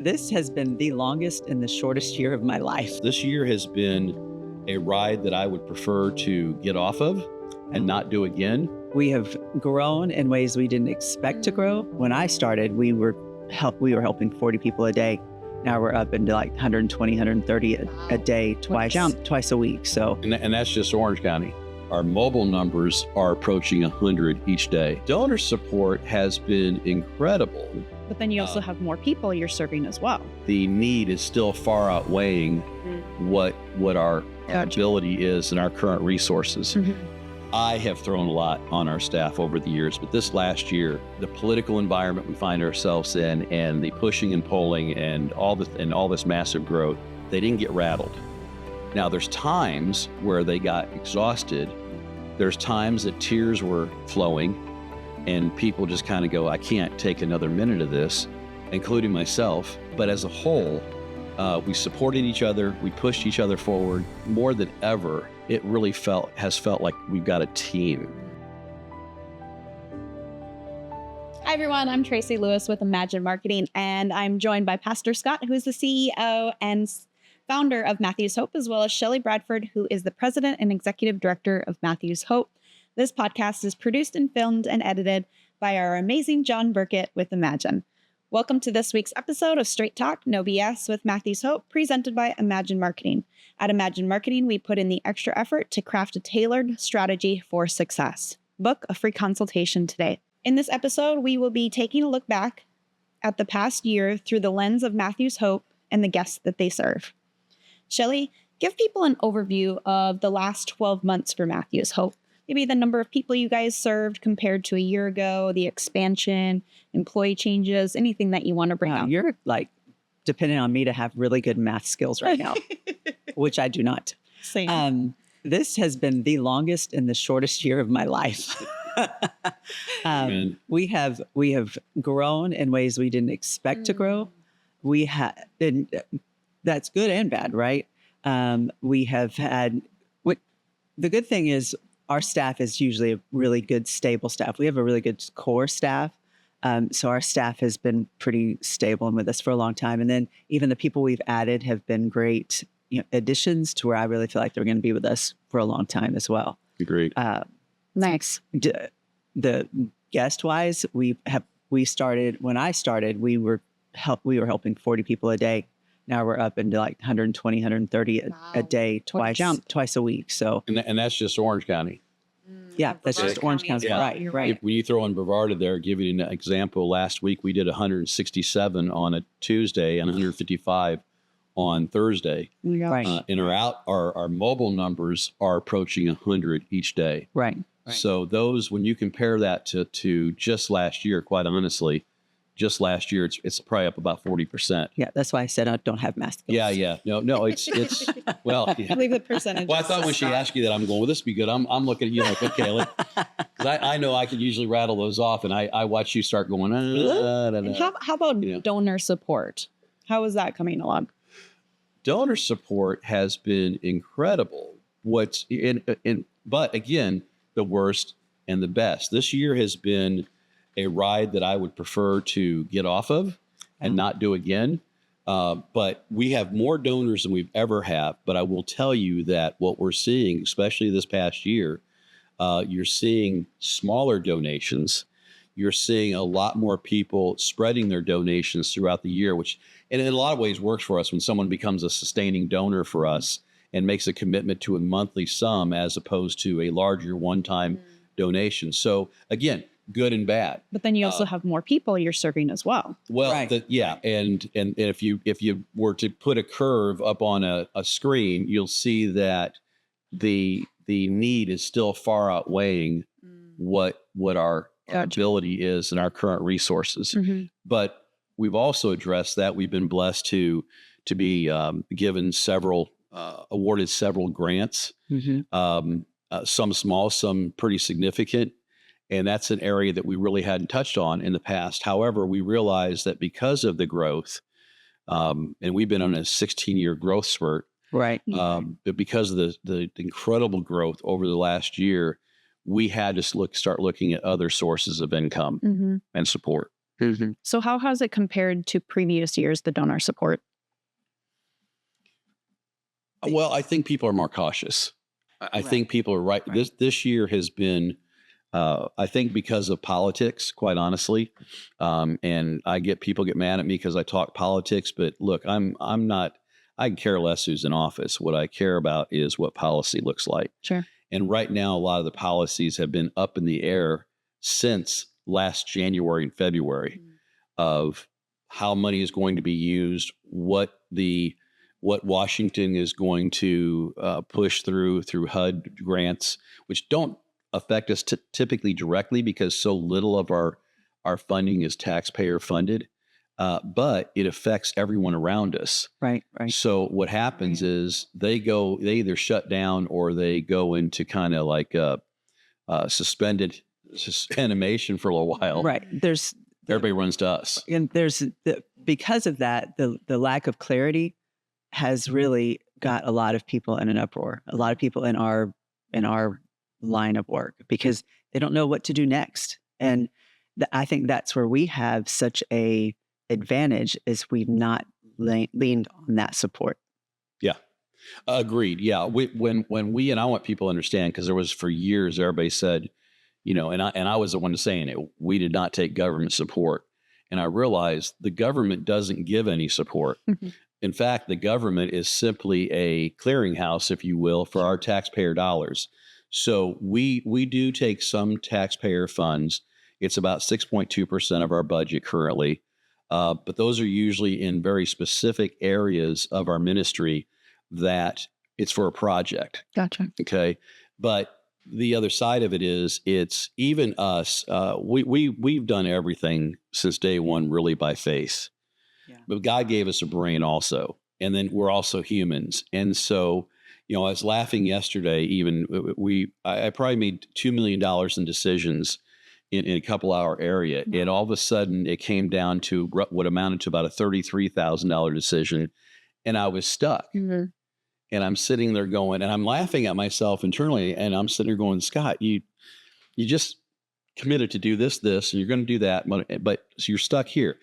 This has been the longest and the shortest year of my life. This year has been a ride that I would prefer to get off of and not do again. We have grown in ways we didn't expect to grow. When I started, we were helping 40 people a day. Now we're up into like 120, 130 a day, twice a week. So, And that's just Orange County. Our mobile numbers are approaching 100 each day. Donor support has been incredible. But then you also have more people you're serving as well. The need is still far outweighing what our ability is and our current resources. I have thrown a lot on our staff over the years, but this last year, the political environment we find ourselves in and the pushing and pulling and all this massive growth, they didn't get rattled. Now, there's times where they got exhausted. There's times that tears were flowing and people just kind of go, I can't take another minute of this, including myself. But as a whole, we supported each other. We pushed each other forward. More than ever, it really has felt like we've got a team. Hi, everyone. I'm Tracy Lewis with Imagine Marketing, and I'm joined by Pastor Scott, who is the CEO and founder of Matthews Hope, as well as Shelley Bradford, who is the president and executive director of Matthews Hope. This podcast is produced and filmed and edited by our amazing John Burkett with Imagine. Welcome to this week's episode of Straight Talk, No BS with Matthews Hope, presented by Imagine Marketing. At Imagine Marketing, we put in the extra effort to craft a tailored strategy for success. Book a free consultation today. In this episode, we will be taking a look back at the past year through the lens of Matthews Hope and the guests that they serve. Shelley, give people an overview of the last 12 months for Matthews Hope. Maybe the number of people you guys served compared to a year ago, the expansion, employee changes, anything that you want to bring up. You're like depending on me to have really good math skills right now, which I do not. Same. This has been the longest and the shortest year of my life. We have grown in ways we didn't expect to grow. That's good and bad, right? We have had the good thing is our staff is usually a really good, stable staff. We have a really good core staff. So our staff has been pretty stable and with us for a long time. And then even the people we've added have been great additions to where I really feel like they're going to be with us for a long time as well. Agreed. Nice. The guest wise, we started, when I started, we were helping 40 people a day. Now we're up into like 120, 130 a day, twice a week. So, and that's just Orange County. Yeah, that's just Orange County. Yeah. Right. When you throw in Brevard in there, give you an example. Last week we did 167 on a Tuesday and 155 on Thursday. Right. And our mobile numbers are approaching 100 each day. Right. So those, when you compare that to just last year, quite honestly, just last year, it's probably up about 40%. Yeah, that's why I said I don't have math skills. Yeah. No, it's well. Yeah. Leave the percentage. Well, I thought when she asked you that, I'm going, well, this would be good. I'm looking at you like, okay, because I know I can usually rattle those off, and I watch you start going. And how about donor support? How is that coming along? Donor support has been incredible. But again, the worst and the best. This year has been a ride that I would prefer to get off of and not do again. But we have more donors than we've ever had. But I will tell you that what we're seeing, especially this past year, you're seeing smaller donations. You're seeing a lot more people spreading their donations throughout the year, which and in a lot of ways works for us when someone becomes a sustaining donor for us and makes a commitment to a monthly sum as opposed to a larger one-time donation. So again, good and bad. But then you also have more people you're serving as well. Well, Right. And if you were to put a curve up on a screen, you'll see that the need is still far outweighing what our ability is and our current resources. But we've also addressed that. We've been blessed to be given awarded several grants, some small, some pretty significant. And that's an area that we really hadn't touched on in the past. However, we realized that because of the growth, and we've been on a 16-year growth spurt, Right. but because of the incredible growth over the last year, we had to start looking at other sources of income and support. So how has it compared to previous years, the donor support? Well, I think people are more cautious. I think people are right. This year has been, I think, because of politics, quite honestly. And people get mad at me because I talk politics. But look, I'm not. I can care less who's in office. What I care about is what policy looks like. Sure. And right now, a lot of the policies have been up in the air since last January and February of how money is going to be used, what Washington is going to push through HUD grants, which don't affect us typically directly because so little of our funding is taxpayer funded, but it affects everyone around us. Right. So what happens is they either shut down or they go into kind of like suspended animation for a little while. Right. Everybody runs to us. And because of that, the lack of clarity has really got a lot of people in an uproar. A lot of people in our line of work because they don't know what to do next. And I think that's where we have such a advantage is we've not leaned on that support. Yeah. Agreed. Yeah. And I want people to understand, because there was for years, everybody said, and I was the one saying it, we did not take government support. And I realized the government doesn't give any support. In fact, the government is simply a clearinghouse, if you will, for our taxpayer dollars. So we do take some taxpayer funds. It's about 6.2% of our budget currently. But those are usually in very specific areas of our ministry that it's for a project. Gotcha. Okay. But the other side of it is it's even us. We've done everything since day one, really by faith. Yeah. But God gave us a brain also. And then we're also humans. And so, I was laughing yesterday, even I probably made $2 million in decisions in a couple hour area. Mm-hmm. And all of a sudden it came down to what amounted to about a $33,000 decision. And I was stuck. Mm-hmm. And I'm sitting there going, and I'm laughing at myself internally. And I'm sitting there going, Scott, you just committed to do this, and you're going to do that. But so you're stuck here.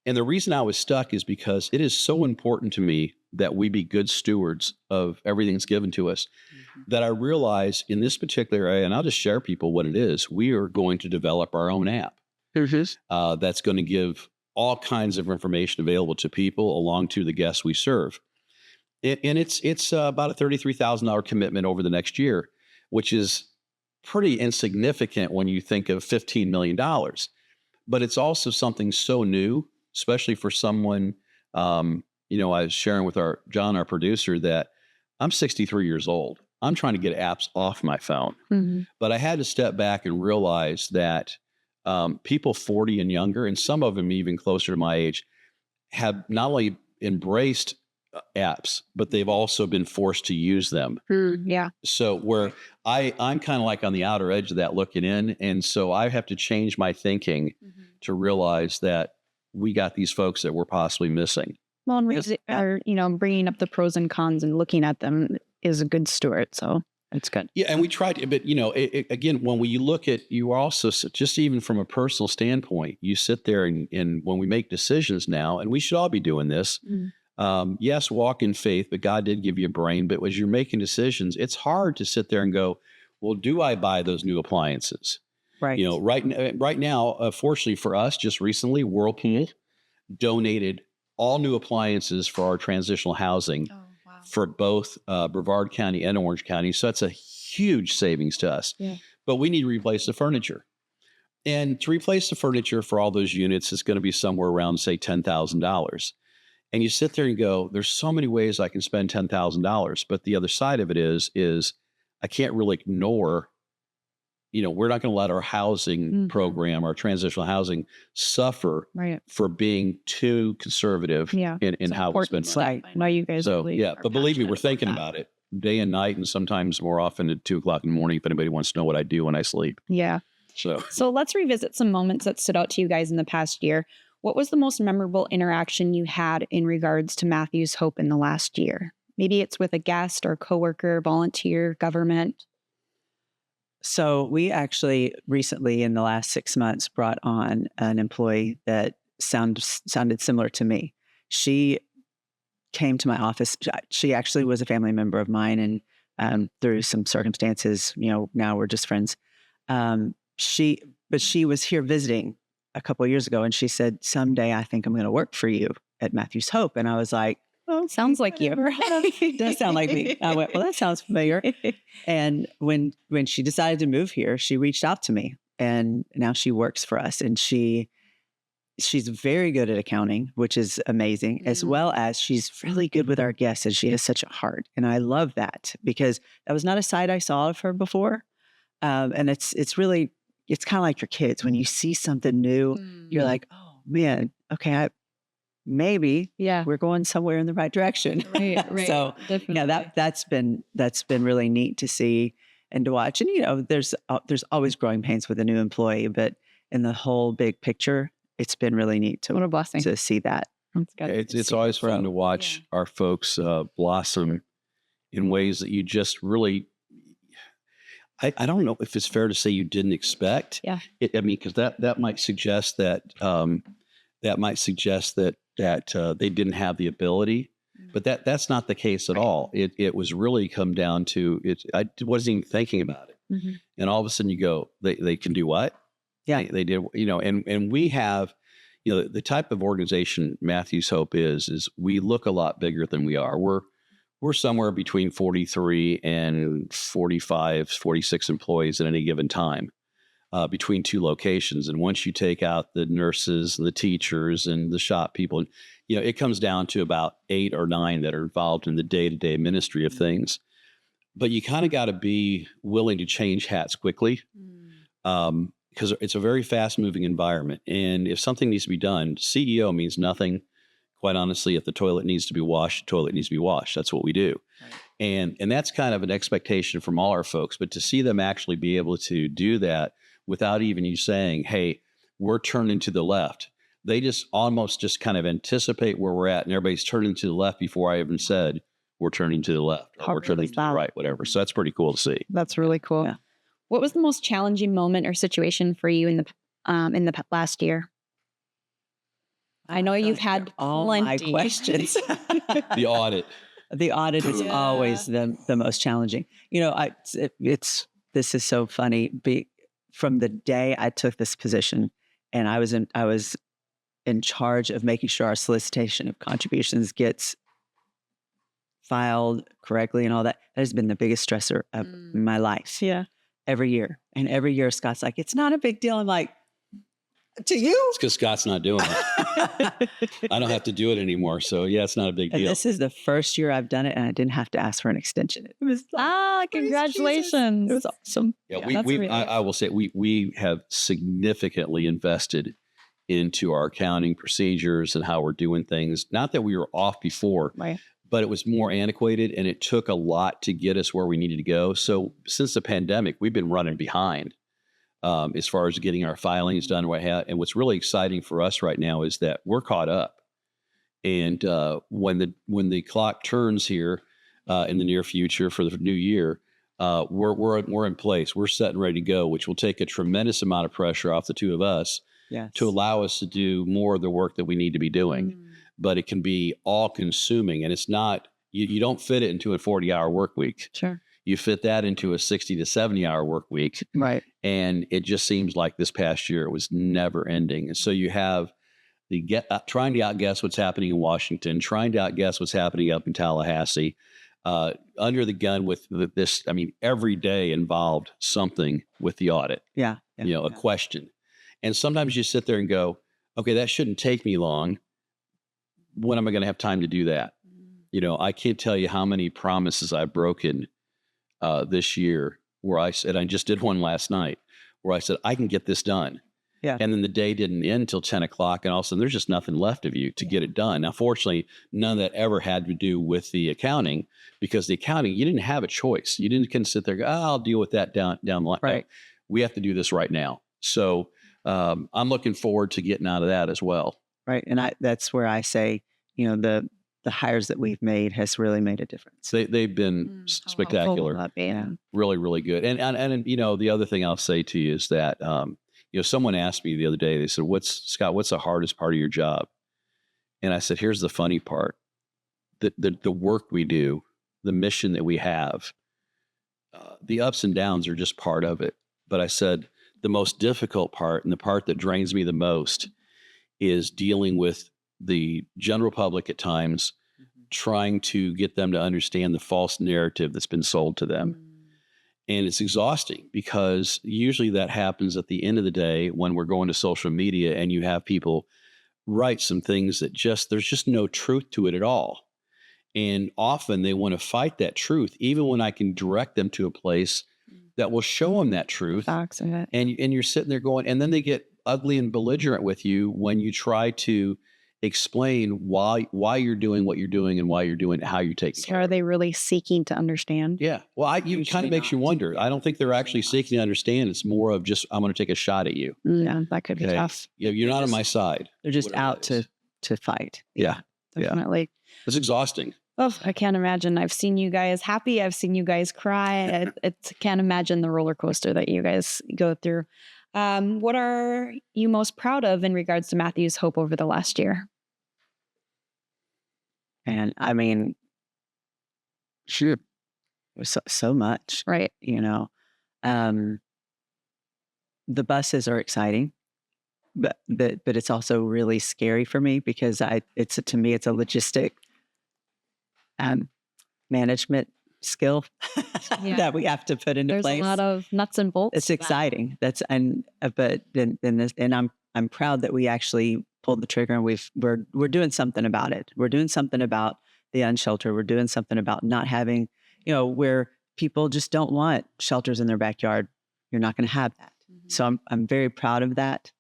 And the reason I was stuck is because it is so important to me that we be good stewards of everything that's given to us, that I realize in this particular area, and I'll just share people what it is, we are going to develop our own app. That's going to give all kinds of information available to people along to the guests we serve. And it's about a $33,000 commitment over the next year, which is pretty insignificant when you think of $15 million. But it's also something so new, especially for someone, I was sharing with John, our producer, that I'm 63 years old. I'm trying to get apps off my phone. Mm-hmm. But I had to step back and realize that people 40 and younger, and some of them even closer to my age, have not only embraced apps, but they've also been forced to use them. Yeah. So where I'm kind of like on the outer edge of that looking in. And so I have to change my thinking to realize that we got these folks that we're possibly missing. Well, and bringing up the pros and cons and looking at them is a good steward. So it's good. Yeah. And we tried to, but again, when we look at, you also, just even from a personal standpoint, you sit there and when we make decisions now, and we should all be doing this, yes, walk in faith, but God did give you a brain. But as you're making decisions, it's hard to sit there and go, well, do I buy those new appliances? Right. Right now, fortunately for us, just recently, Whirlpool donated all new appliances for our transitional housing for both Brevard County and Orange County. So that's a huge savings to us. Yeah. But we need to replace the furniture. And to replace the furniture for all those units is going to be somewhere around, say, $10,000. And you sit there and go, there's so many ways I can spend $10,000. But the other side of it is I can't really ignore, we're not going to let our housing program, our transitional housing, suffer for being too conservative in how we spend money. Why you guys but believe me, we're thinking about it day and night, and sometimes more often at 2:00 in the morning if anybody wants to know what I do when I sleep. Yeah. So let's revisit some moments that stood out to you guys in the past year. What was the most memorable interaction you had in regards to Matthew's Hope in the last year? Maybe it's with a guest or coworker, volunteer, government. So we actually recently, in the last 6 months, brought on an employee that sounded similar to me. She came to my office. She actually was a family member of mine, and through some circumstances, now we're just friends. But she was here visiting a couple of years ago, and she said, "Someday I think I'm going to work for you at Matthews Hope." And I was like, "Oh, Sounds like you. it does sound like me." I went, "Well, that sounds familiar." And when she decided to move here, she reached out to me, and now she works for us. And she's very good at accounting, which is amazing, as well as she's really good with our guests, and she has such a heart. And I love that, because that was not a side I saw of her before. And it's kind of like your kids. When you see something new, you're like, "Oh man, okay, maybe Yeah. we're going somewhere in the right direction." Right. So Definitely. that's been really neat to see and to watch. And there's always growing pains with a new employee, but in the whole big picture, it's been really neat What a blessing. to see that. That's good. It's always fun to watch our folks blossom in ways that you just really, I don't know if it's fair to say you didn't expect. Yeah. Because that might suggest that they didn't have the ability, but that's not the case at all. It was really come down to it. I wasn't even thinking about it, and all of a sudden you go, they can do what? Yeah. They did, and we have, the type of organization Matthews Hope is we look a lot bigger than we are. We're somewhere between 43 and 45, 46 employees at any given time, between two locations. And once you take out the nurses and the teachers and the shop people, it comes down to about 8 or 9 that are involved in the day-to-day ministry of things. But you kind of got to be willing to change hats quickly, because it's a very fast-moving environment. And if something needs to be done, CEO means nothing. Quite honestly, if the toilet needs to be washed, the toilet needs to be washed. That's what we do. Right. And that's kind of an expectation from all our folks. But to see them actually be able to do that without even you saying, "Hey, we're turning to the left," they just almost just kind of anticipate where we're at, and everybody's turning to the left before I even said we're turning to the left or we're turning to the right, whatever. So that's pretty cool to see. That's really cool. Yeah. What was the most challenging moment or situation for you in the last year? I know you've had all my plenty. questions. The audit. The audit is always the most challenging. This is so funny. From the day I took this position, and I was in charge of making sure our solicitation of contributions gets filed correctly and all that. That has been the biggest stressor of my life. Yeah. Every year. And every year Scott's like, "It's not a big deal." I'm like, "To you?" It's because Scott's not doing it. I don't have to do it anymore. So yeah, it's not a big And deal. this is the first year I've done it, and I didn't have to ask for an extension. It was Congratulations. It was awesome. Yeah, I will say we have significantly invested into our accounting procedures and how we're doing things. Not that we were off before, Right. but it was more antiquated, and it took a lot to get us where we needed to go. So since the pandemic, we've been running behind as far as getting our filings done. And what's really exciting for us right now is that we're caught up. And when the clock turns here in the near future for the new year, we're in place. We're set and ready to go, which will take a tremendous amount of pressure off the two of us to allow us to do more of the work that we need to be doing. But it can be all consuming, and it's not, you don't fit it into a 40-hour work week. Sure. You fit that into a 60 to 70-hour work week. Right. And it just seems like this past year, it was never ending. And so you have trying to outguess what's happening in Washington, trying to outguess what's happening up in Tallahassee, under the gun with this. I mean, every day involved something with the audit. A question. And sometimes you sit there and go, "Okay, that shouldn't take me long. When am I going to have time to do that?" I can't tell you how many promises I've broken this year where I said, I just did one last night, where I said, "I can get this done." Yeah. And then the day didn't end until 10 o'clock. And all of a sudden, there's just nothing left of you to get it done. Now, fortunately, none of that ever had to do with the accounting, because the accounting, you didn't have a choice. You didn't sit there and go, I'll deal with that down the line. Right. We have to do this right now. So I'm looking forward to getting out of that as well. Right. And that's where I say, the the hires that we've made has really made a difference. They've been How helpful spectacular. will that be? Yeah. Really, really good. And the other thing I'll say to you is that someone asked me the other day. They said, Scott? What's the hardest part of your job?" And I said, "Here's the funny part: the work we do, the mission that we have, the ups and downs are just part of it. But I said the most difficult part, and the part that drains me the most, is dealing with the general public at times, trying to get them to understand the false narrative that's been sold to them." And it's exhausting because usually that happens at the end of the day when we're going to social media and you have people write some things that there's just no truth to it at all. And often they want to fight that truth, even when I can direct them to a place that will show them that truth. Facts of it. And you're sitting there going, and then they get ugly and belligerent with you when you try to explain why you're doing what you're doing and why you're doing it, how you're taking So care are of it. they really seeking to understand? Yeah. Well, it kind Usually of makes you not. wonder. I don't think they're actually seeking to understand. It's more of just, I'm going to take a shot at you. Yeah, that could be Okay. tough. You're not on my side. They're just Whatever out that is. to fight. Yeah. Yeah. Definitely. It's exhausting. Oh, I can't imagine. I've seen you guys happy. I've seen you guys cry. Can't imagine the roller coaster that you guys go through. What are you most proud of in regards to Matthew's Hope over the last year? And I mean, sure, so much, Right. The buses are exciting, but it's also really scary for me because to me it's a logistic management skill Yeah. that we have to put into There's place. a lot of nuts and bolts. It's to that. exciting. I'm proud that we actually pulled the trigger and we're doing something about it. We're doing something about the unsheltered. We're doing something about not having, where people just don't want shelters in their backyard. You're not going to have that. So I'm very proud of that.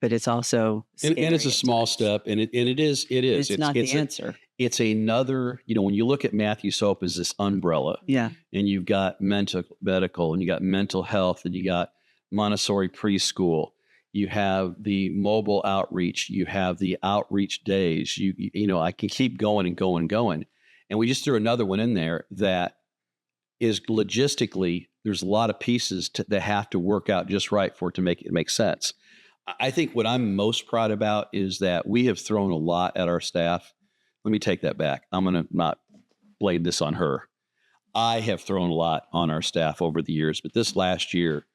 But it's also And it's a scary. small step, and it is. It's not the answer. It's another, when you look at Matthew's Hope as this umbrella, Yeah. and you've got medical, and you got mental health, and you got Montessori preschool, you have the mobile outreach, you have the outreach days, I can keep going and going and going. And we just threw another one in there that is logistically, there's a lot of pieces that have to work out just right for it to make sense. I think what I'm most proud about is that we have thrown a lot at our staff. Let me take that back. I'm going to not blame this on her. I have thrown a lot on our staff over the years, but this last year,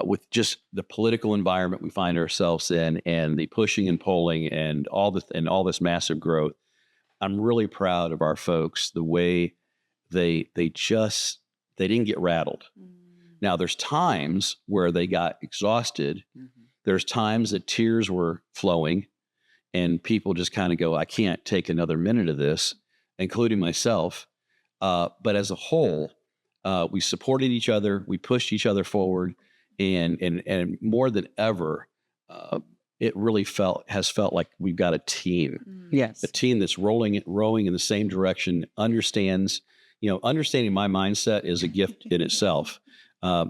with just the political environment we find ourselves in and the pushing and pulling and all this massive growth, I'm really proud of our folks, the way they didn't get rattled. Now, there's times where they got exhausted. There's times that tears were flowing and people just kind of go, I can't take another minute of this, including myself. But as a whole, we supported each other. We pushed each other forward. And more than ever, it really has felt like we've got a team, Yes. a team that's rowing in the same direction, understanding my mindset is a gift in itself.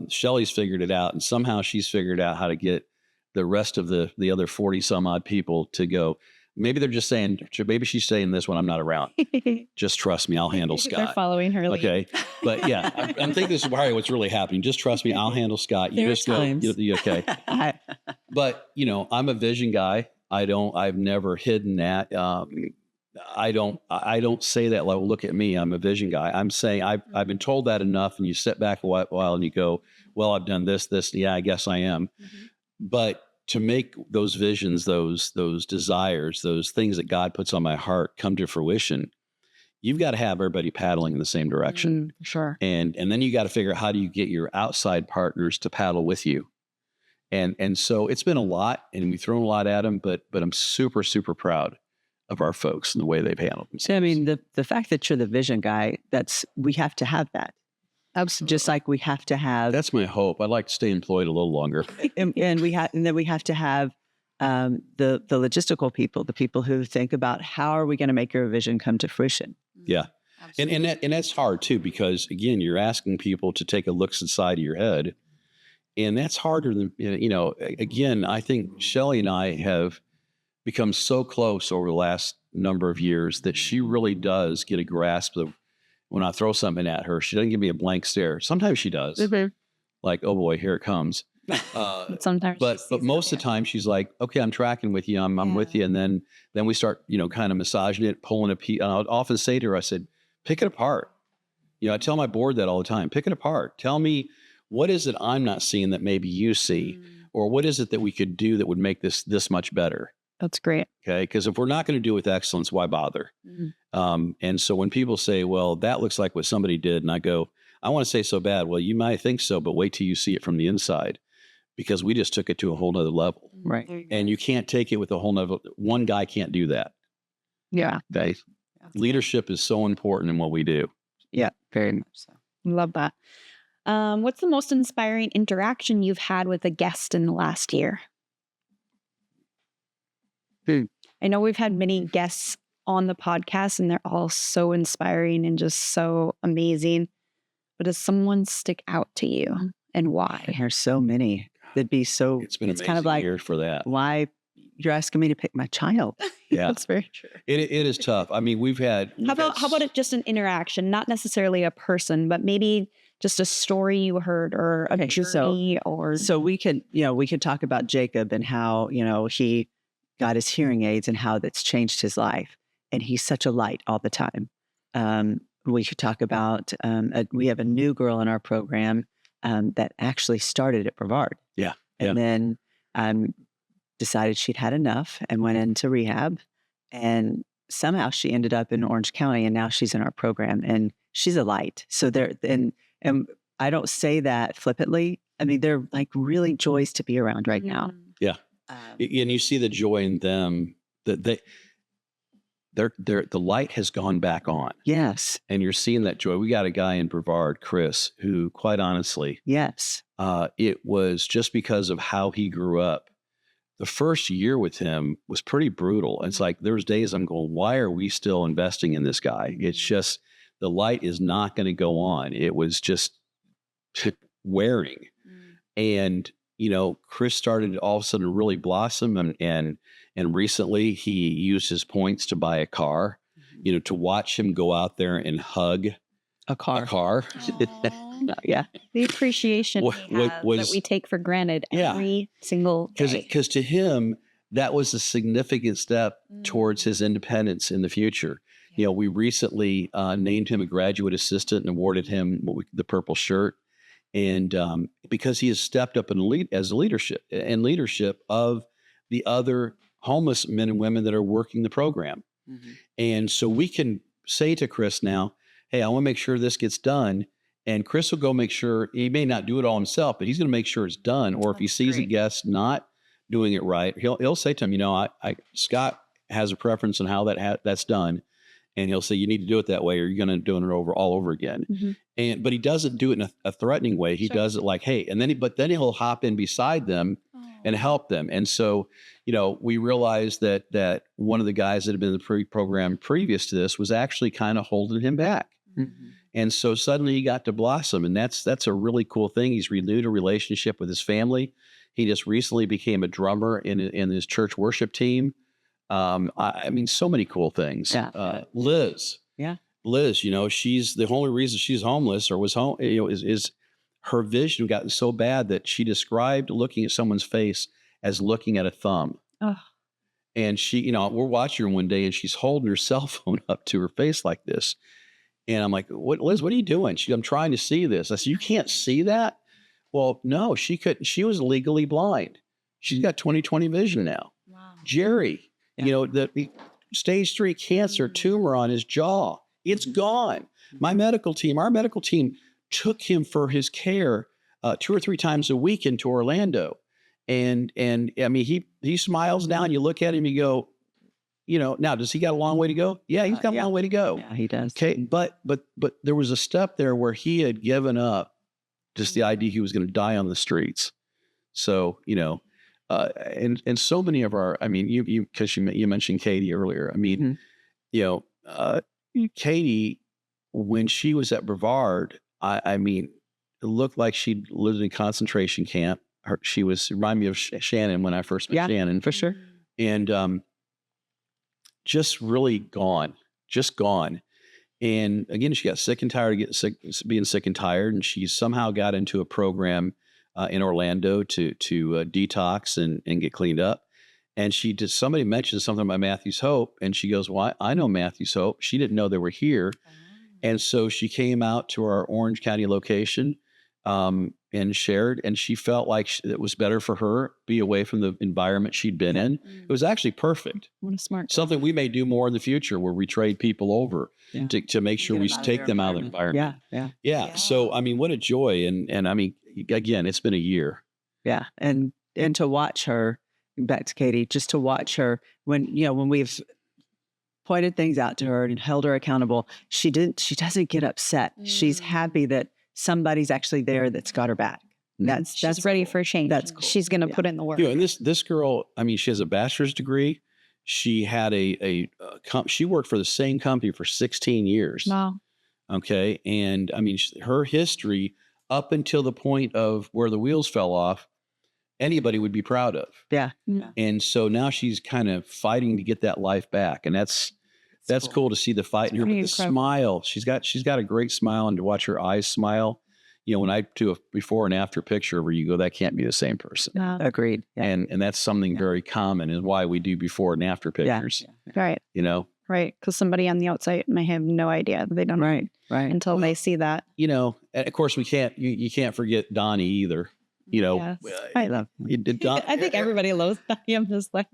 Shelley's figured it out, and somehow she's figured out how to get the rest of the other 40 some odd people to go. Maybe they're just saying, maybe she's saying this when I'm not around. Just trust me, I'll handle They're Scott. following her lead. Okay. But yeah, I'm thinking this is probably what's really happening. Just trust me, I'll handle Scott. You There are just go. times. Okay. But I'm a vision guy. I've never hidden that. I don't say that like, look at me, I'm a vision guy. I'm saying I've been told that enough, and you sit back a while and you go, well, I've done this. Yeah, I guess I am. But to make those visions, those desires, those things that God puts on my heart come to fruition, you've got to have everybody paddling in the same direction. Sure. And then you got to figure out how do you get your outside partners to paddle with you. And so it's been a lot, and we've thrown a lot at them, but I'm super, super proud of our folks and the way they've handled themselves. So, I mean, the fact that you're the vision guy, we have to have that. Absolutely. Just like we have to have, That's my hope. I'd like to stay employed a little longer. and then we have to have the logistical people, the people who think about how are we going to make your vision come to fruition. Yeah. And that's hard too, because again, you're asking people to take a look inside of your head, and that's harder than, again, I think Shelley and I have become so close over the last number of years that she really does get a grasp of when I throw something at her. She doesn't give me a blank stare. Sometimes she does, like, oh boy, here it comes. Sometimes, but most of the time she's like, okay, I'm tracking with you. I'm with you. And then we start, kind of massaging it, pulling a piece. And I'll often say to her, I said, pick it apart. I tell my board that all the time. Pick it apart. Tell me, what is it I'm not seeing that maybe you see, or what is it that we could do that would make this much better? That's great. Okay, because if we're not going to do it with excellence, why bother? And so when people say, well, that looks like what somebody did, and I go, I want to say so bad. Well, you might think so, but wait till you see it from the inside, because we just took it to a whole nother level. Right. And you can't take it with a whole nother, one guy can't do that. Yeah. Okay. Leadership is so important in what we do. Yeah, very much so. Love that. What's the most inspiring interaction you've had with a guest in the last year? I know we've had many guests on the podcast and they're all so inspiring and just so amazing. But does someone stick out to you, and why? There's so many. That'd be so. It's been amazing kind of like, year for that. Why you're asking me to pick my child? Yeah, That's very true. It is tough. I mean, how about it just an interaction, not necessarily a person, but maybe just a story you heard or a journey so we could talk about Jacob and how, he got his hearing aids and how that's changed his life. And he's such a light all the time. We could talk about, we have a new girl in our program that actually started at Brevard. Yeah. And then decided she'd had enough and went into rehab. And somehow she ended up in Orange County, and now she's in our program, and she's a light. So and I don't say that flippantly. I mean, they're like really joys to be around right now. Yeah. And you see the joy in them, that the light has gone back on. Yes. And you're seeing that joy. We got a guy in Brevard, Chris, who quite honestly, yes, it was just because of how he grew up. The first year with him was pretty brutal. It's like, there's days I'm going, why are we still investing in this guy? It's just, the light is not going to go on. It was just wearing. And, Chris started to all of a sudden really blossom. And recently he used his points to buy a car, to watch him go out there and hug a car. Yeah. The appreciation that we take for granted every single day. Because to him, that was a significant step towards his independence in the future. We recently named him a graduate assistant and awarded him the purple shirt. And because he has stepped up as leadership of the other homeless men and women that are working the program. And so we can say to Chris now, hey, I want to make sure this gets done. And Chris will go make sure, he may not do it all himself, but he's going to make sure it's done. Or if he sees a guest not doing it right, he'll say to him, Scott has a preference on how that's done. And he'll say, you need to do it that way, or you're going to do it all over again. But he doesn't do it in a threatening way. He does it like, hey, and then he'll hop in beside them and help them. And so, we realized that one of the guys that had been in the program previous to this was actually kind of holding him back. And so suddenly he got to blossom, and that's a really cool thing. He's renewed a relationship with his family. He just recently became a drummer in his church worship team. I mean, so many cool things. Yeah. Liz. Yeah. Liz, she's the only reason she's homeless or was home, is her vision gotten so bad that she described looking at someone's face as looking at a thumb. Oh. And she, we're watching her one day and she's holding her cell phone up to her face like this. And I'm like, Liz, what are you doing? I'm trying to see this. I said, you can't see that? Well, no, she couldn't. She was legally blind. She's got 20/20 vision now. Wow. Yeah. Jerry, the stage 3 cancer tumor on his jaw. It's gone. Our medical team took him for his care 2 or 3 times a week into Orlando. And I mean, he smiles now and you look at him, you go, now does he got a long way to go? Yeah, he's got a long way to go. Yeah, he does. Okay. But there was a step there where he had given up just the idea he was going to die on the streets. So, and so many of our, I mean, because you mentioned Katie earlier. I mean, Katie, when she was at Brevard, I mean, it looked like she'd lived in a concentration camp. She reminded me of Shannon when I first met Shannon. For sure. And just really gone, just gone. And again, she got sick and tired of being sick and tired, and she somehow got into a program in Orlando to detox and get cleaned up. And somebody mentioned something about Matthew's Hope, and she goes, "Well, I know Matthew's Hope." She didn't know they were here, and so she came out to our Orange County location and shared, and she felt like it was better for her be away from the environment she'd been in. It was actually perfect. What a smart. Something we may do more in the future, where we trade people over to make sure we take them out of the environment. Yeah. So, I mean, what a joy. And I mean, again, it's been a year. Yeah. And to watch her, back to Katie, just to watch her when we've pointed things out to her and held her accountable, she doesn't get upset. She's happy that somebody's actually there that's got her back. That's ready for change. That's cool. She's going to put in the work. And this girl, I mean, she has a bachelor's degree. She had she worked for the same company for 16 years. Wow. Okay. And I mean, her history up until the point of where the wheels fell off, anybody would be proud of. Yeah. And so now she's kind of fighting to get that life back. And that's cool to see the fight in her. But the smile, she's got a great smile, and to watch her eyes smile. When I do a before and after picture where you go, that can't be the same person. Agreed. Yeah. And that's something very common, and why we do before and after pictures. Right. Right. Because somebody on the outside may have no idea. They don't right until they see that. And of course you can't forget Donnie either. Yes. I love I think everybody loves Donnie. I'm just like,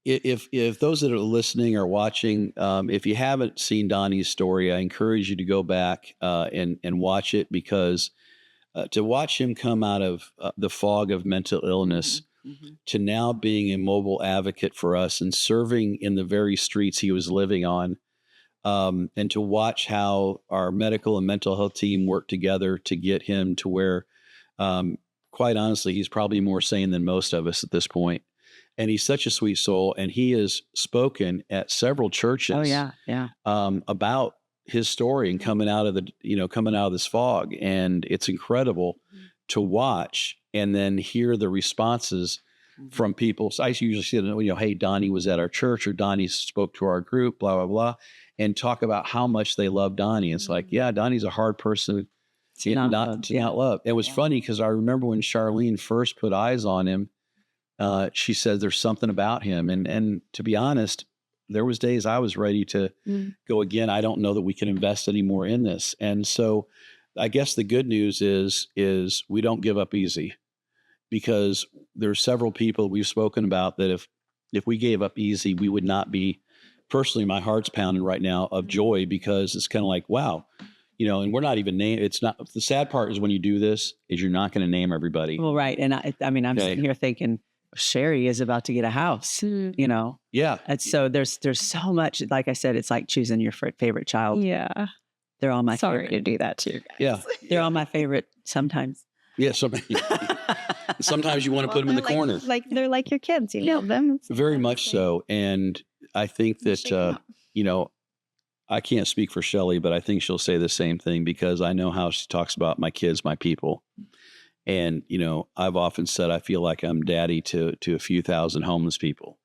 if those that are listening or watching, if you haven't seen Donnie's story, I encourage you to go back and watch it, because to watch him come out of the fog of mental illness to now being a mobile advocate for us and serving in the very streets he was living on, and to watch how our medical and mental health team worked together to get him to where, quite honestly, he's probably more sane than most of us at this point. And he's such a sweet soul, and he has spoken at several churches. About his story and coming out of this fog, and it's incredible to watch and then hear the responses from people. So I usually say, hey, Donnie was at our church, or Donnie spoke to our group, blah blah blah, and talk about how much they love Donnie. It's like, yeah, Donnie's a hard person to not love. It was funny because I remember when Charlene first put eyes on him. She said there's something about him. And to be honest, there was days I was ready to go again. I don't know that we can invest any more in this. And so I guess the good news is we don't give up easy, because there's several people we've spoken about that if we gave up easy, we would not be. Personally, my heart's pounding right now of joy, because it's kind of like, wow, and we're not even named. It's not, the sad part is when you do this is you're not going to name everybody. Well, right. And I'm sitting here thinking, Sherry is about to get a house, Yeah. And so there's so much, like I said, it's like choosing your favorite child. Yeah. They're all my Sorry favorite. to do that to you guys. Yeah. They're all my favorite sometimes. Yeah. Sometimes you want to put them in the corner. They're like your kids, you know them. Very much so. And I think that, I can't speak for Shelley, but I think she'll say the same thing, because I know how she talks about my kids, my people. And, I've often said I feel like I'm daddy to a few thousand homeless people,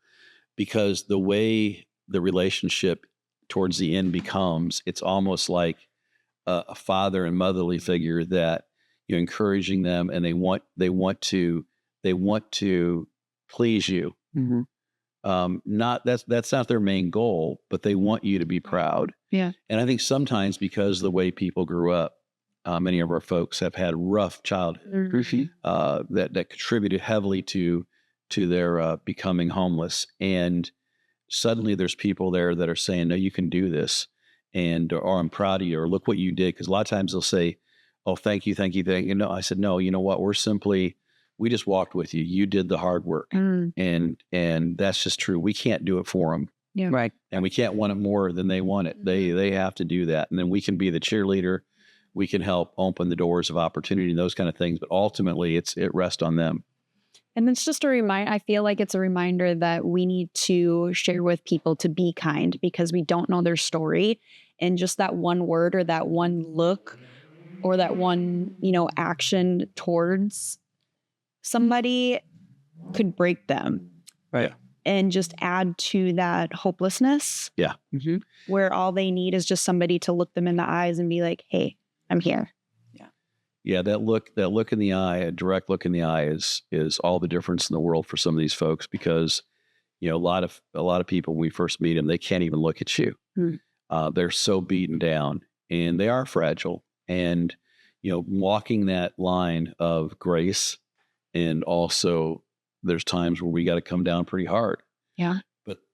because the way the relationship towards the end becomes, it's almost like a father and motherly figure that you're encouraging them, and they want to please you. That's not their main goal, but they want you to be proud. Yeah. And I think sometimes because of the way people grew up, many of our folks have had rough childhood that contributed heavily to their becoming homeless. And suddenly there's people there that are saying, no, you can do this. Or I'm proud of you, or look what you did. Because a lot of times they'll say, oh, thank you. No, I said, no, you know what? We just walked with you. You did the hard work. And that's just true. We can't do it for them. Yeah. Right. And we can't want it more than they want it. They have to do that. And then we can be the cheerleader. We can help open the doors of opportunity and those kind of things. But ultimately, it rests on them. And it's just I feel like it's a reminder that we need to share with people to be kind, because we don't know their story. And just that one word, or that one look, or that one, action towards somebody could break them. Right. and just add to that hopelessness. Yeah. Mhm. Where all they need is just somebody to look them in the eyes and be like, hey, I'm here. Yeah, that look in the eye, a direct look in the eye is all the difference in the world for some of these folks, because a lot of people, when we first meet them, they can't even look at you. Hmm. They're so beaten down, and they are fragile. And walking that line of grace, and also there's times where we got to come down pretty hard. Yeah.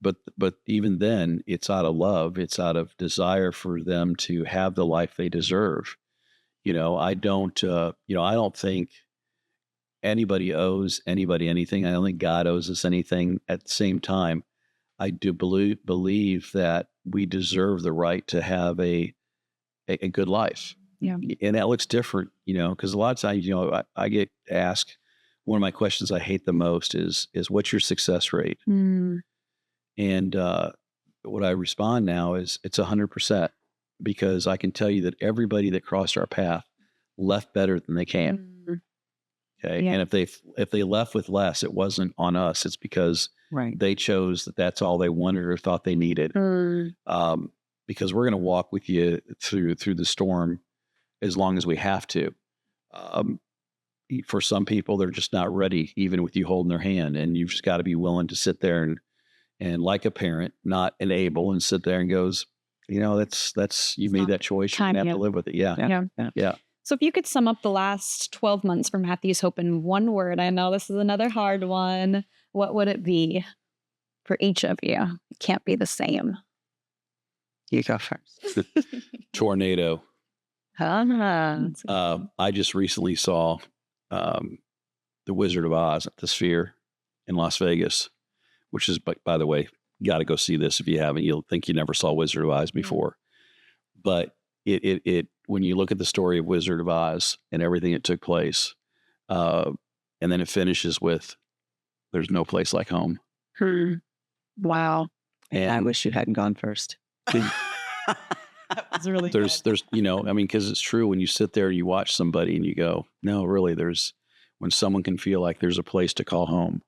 But even then, it's out of love. It's out of desire for them to have the life they deserve. I don't think anybody owes anybody anything. I don't think God owes us anything. At the same time, I do believe that we deserve the right to have a good life. Yeah. And that looks different, because a lot of times, I get asked, one of my questions I hate the most is what's your success rate? Mm. And what I respond now is it's 100%, because I can tell you that everybody that crossed our path left better than they came. Mm. Okay. Yeah. And if they left with less, it wasn't on us. It's because Right. they chose that's all they wanted or thought they needed. Mm. Because we're going to walk with you through the storm as long as we have to. For some people, they're just not ready, even with you holding their hand, and you've just got to be willing to sit there and like a parent, not enable, and sit there and goes, that's you made that choice. You're gonna have to live with it. Yeah. Yeah. So if you could sum up the last 12 months for Matthew's Hope in one word, I know this is another hard one. What would it be for each of you? It can't be the same. You go first. Tornado. That's I just recently saw The Wizard of Oz at the Sphere in Las Vegas, which is, by the way, got to go see this if you haven't. You'll think you never saw Wizard of Oz before. But it when you look at the story of Wizard of Oz and everything that took place, and then it finishes with, "There's no place like home." Wow. And I wish you hadn't gone first. That was really there's because it's true when you sit there and you watch somebody and you go, no, really, when someone can feel like there's a place to call home,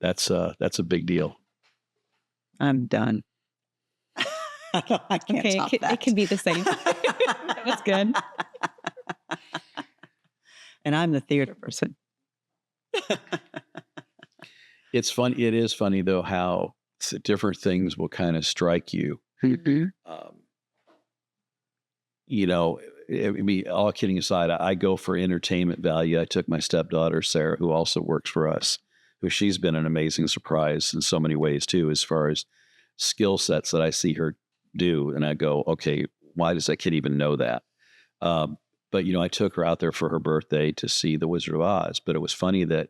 that's a big deal. I'm done. I can't okay. top It that. can be the same. That's good. And I'm the theater person. It's funny. It is funny though how different things will kind of strike you. I mean, all kidding aside, I go for entertainment value. I took my stepdaughter, Sarah, who also works for us, she's been an amazing surprise in so many ways too, as far as skill sets that I see her do. And I go, okay, why does that kid even know that? But, I took her out there for her birthday to see The Wizard of Oz. But it was funny that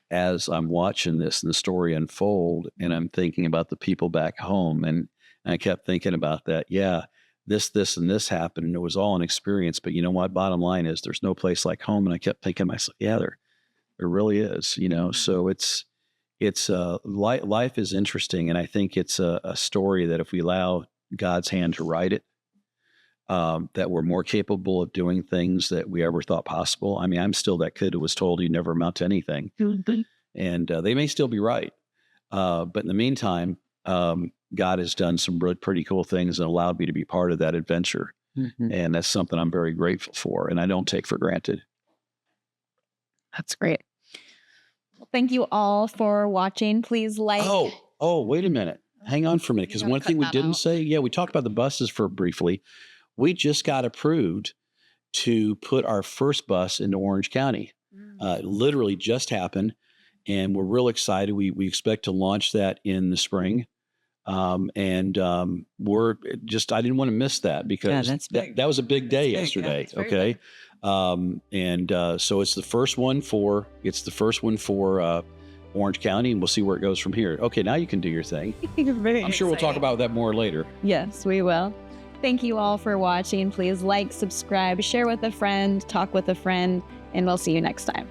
as I'm watching this and the story unfold, and I'm thinking about the people back home, and I kept thinking about that. Yeah, this, and this happened, and it was all an experience. But you know what? Bottom line is there's no place like home. And I kept thinking to myself, yeah, there really is, So it's life is interesting. And I think it's a story that if we allow God's hand to write it, that we're more capable of doing things that we ever thought possible. I mean, I'm still that kid who was told you never amount to anything. And they may still be right. But in the meantime, God has done some pretty cool things and allowed me to be part of that adventure. And that's something I'm very grateful for, and I don't take for granted. That's great. Well, thank you all for watching. Please like. Oh, wait a minute. Hang on for a minute, because one thing we didn't say, we talked about the buses briefly. We just got approved to put our first bus into Orange County. Literally just happened, and we're real excited. We expect to launch that in the spring. We're just, I didn't want to miss that, because that was a big day yesterday. Yeah, okay. So it's the first one for Orange County, and we'll see where it goes from here. Okay. Now you can do your thing. I'm sure we'll talk about that more later. Yes, we will. Thank you all for watching. Please like, subscribe, share with a friend, talk with a friend, and we'll see you next time.